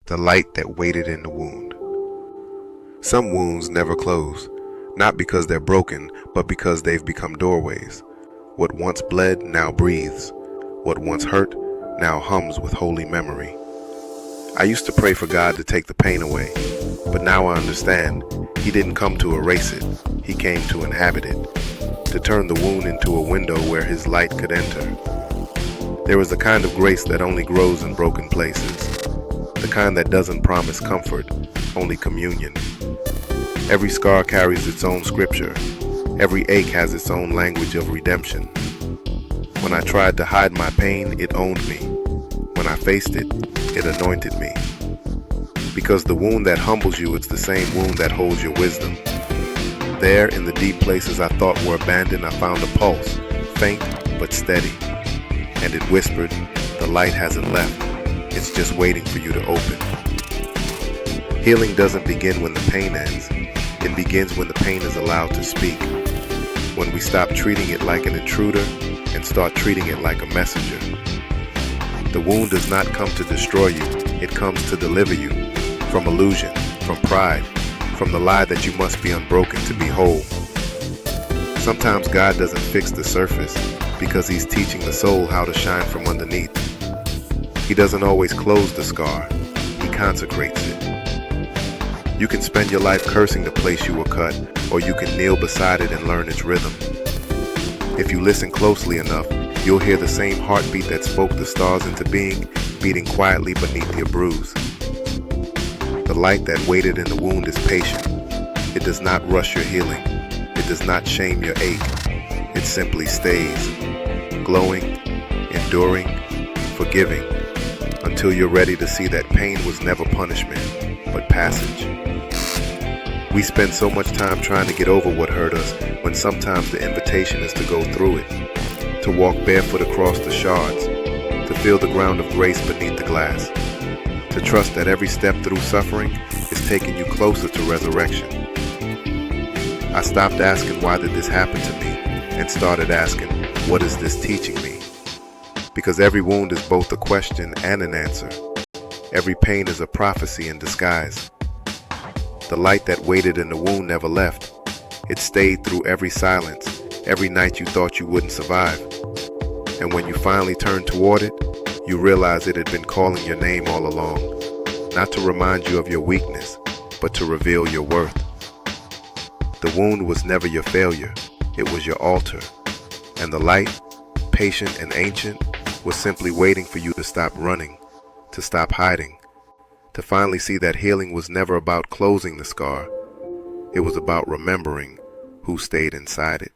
the light that waited in the wound. Some wounds never close, not because they're broken, but because they've become doorways. What once bled now breathes. What once hurt now hums with holy memory. I used to pray for God to take the pain away, but now I understand He didn't come to erase it. He came to inhabit it, to turn the wound into a window where His light could enter. There is a kind of grace that only grows in broken places, the kind that doesn't promise comfort, only communion. Every scar carries its own scripture. Every ache has its own language of redemption. When I tried to hide my pain, it owned me. When I faced it, it anointed me. Because the wound that humbles you, it's the same wound that holds your wisdom. There, in the deep places I thought were abandoned, I found a pulse, faint but steady. And it whispered, the light hasn't left. It's just waiting for you to open. Healing doesn't begin when the pain ends. It begins when the pain is allowed to speak. When we stop treating it like an intruder and start treating it like a messenger. The wound does not come to destroy you. It comes to deliver you from illusion, from pride, from the lie that you must be unbroken to be whole. Sometimes God doesn't fix the surface because He's teaching the soul how to shine from underneath. He doesn't always close the scar. He consecrates it. You can spend your life cursing the place you were cut, or you can kneel beside it and learn its rhythm. If you listen closely enough, you'll hear the same heartbeat that spoke the stars into being, beating quietly beneath your bruise. The light that waited in the wound is patient. It does not rush your healing. It does not shame your ache. It simply stays, glowing, enduring, forgiving, until you're ready to see that pain was never punishment, but passage. We spend so much time trying to get over what hurt us, when sometimes the invitation is to go through it, to walk barefoot across the shards, to feel the ground of grace beneath the glass, to trust that every step through suffering is taking you closer to resurrection. I stopped asking why did this happen to me, and started asking, what is this teaching me? Because every wound is both a question and an answer. Every pain is a prophecy in disguise. The light that waited in the wound never left. It stayed through every silence, every night you thought you wouldn't survive. And when you finally turned toward it, you realized it had been calling your name all along, not to remind you of your weakness, but to reveal your worth. The wound was never your failure, it was your altar. And the light, patient and ancient, was simply waiting for you to stop running, to stop hiding, to finally see that healing was never about closing the scar. It was about remembering who stayed inside it.